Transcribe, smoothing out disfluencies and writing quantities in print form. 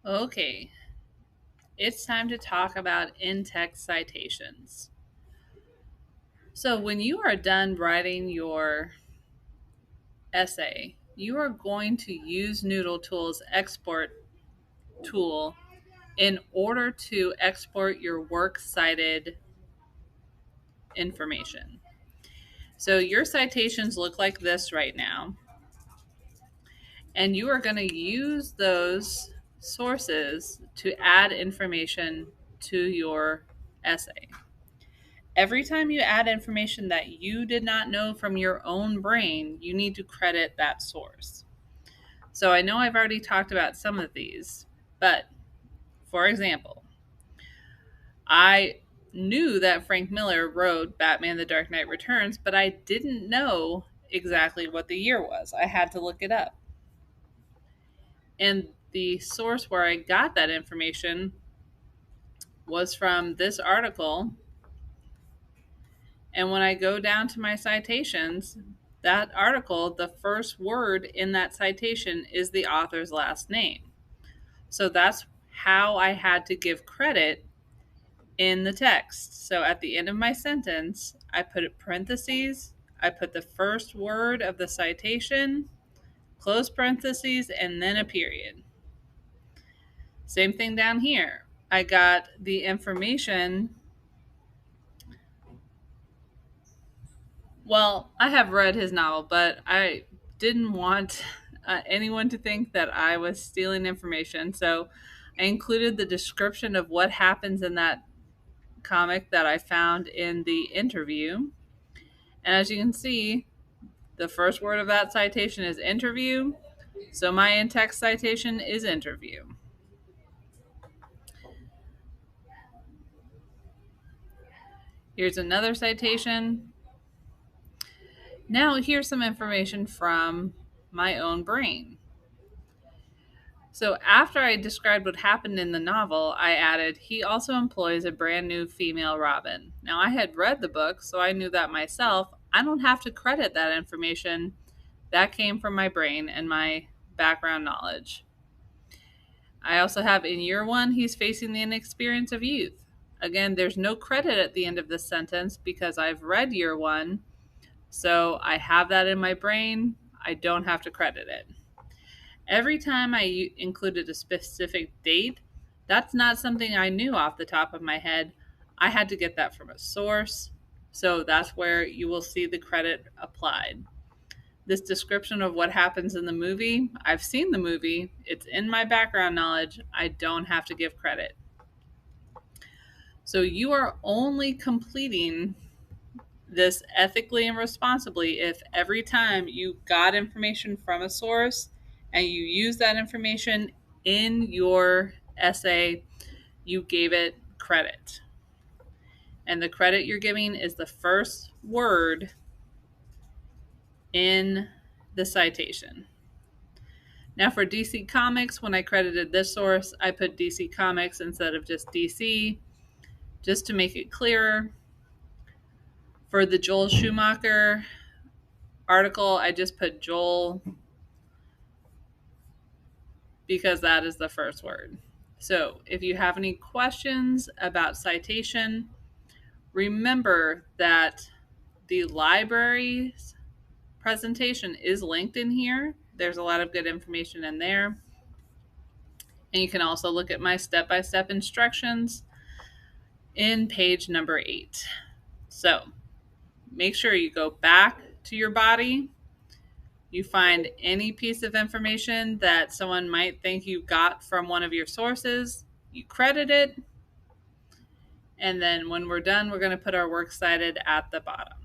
Okay, it's time to talk about in-text citations. So when you are done writing your essay, you are going to use Noodle Tool's export tool in order to export your works cited information. So your citations look like this right now, and you are going to use those sources to add information to your essay. Every time you add information that you did not know from your own brain, you need to credit that source. So I know I've already talked about some of these, but for example, I knew that Frank Miller wrote Batman the Dark Knight Returns, but I didn't know exactly what the year was. I had to look it up. And the source where I got that information was from this article. And when I go down to my citations, that article, the first word in that citation is the author's last name. So that's how I had to give credit in the text. So at the end of my sentence, I put parentheses, I put the first word of the citation, close parentheses, and then a period. Same thing down here. I got the information. Well, I have read his novel, but I didn't want anyone to think that I was stealing information. So I included the description of what happens in that comic that I found in the interview. And as you can see, the first word of that citation is interview. So my in-text citation is interview. Here's another citation. Now here's some information from my own brain. So after I described what happened in the novel, I added, he also employs a brand new female Robin. Now I had read the book, so I knew that myself. I don't have to credit that information. That came from my brain and my background knowledge. I also have in year one, he's facing the inexperience of youth. Again, there's no credit at the end of this sentence because I've read year one, so I have that in my brain. I don't have to credit it. Every time I included a specific date, that's not something I knew off the top of my head. I had to get that from a source, so that's where you will see the credit applied. This description of what happens in the movie, I've seen the movie, it's in my background knowledge, I don't have to give credit. So you are only completing this ethically and responsibly if every time you got information from a source and you use that information in your essay, you gave it credit. And the credit you're giving is the first word in the citation. Now for DC Comics, when I credited this source, I put DC Comics instead of just DC, just to make it clearer. For the Joel Schumacher article, I just put Joel because that is the first word. So if you have any questions about citation, remember that the library's presentation is linked in here. There's a lot of good information in there. And you can also look at my step-by-step instructions in page number 8. So make sure you go back to your body. You find any piece of information that someone might think you got from one of your sources, you credit it, and then when we're done, we're going to put our works cited at the bottom.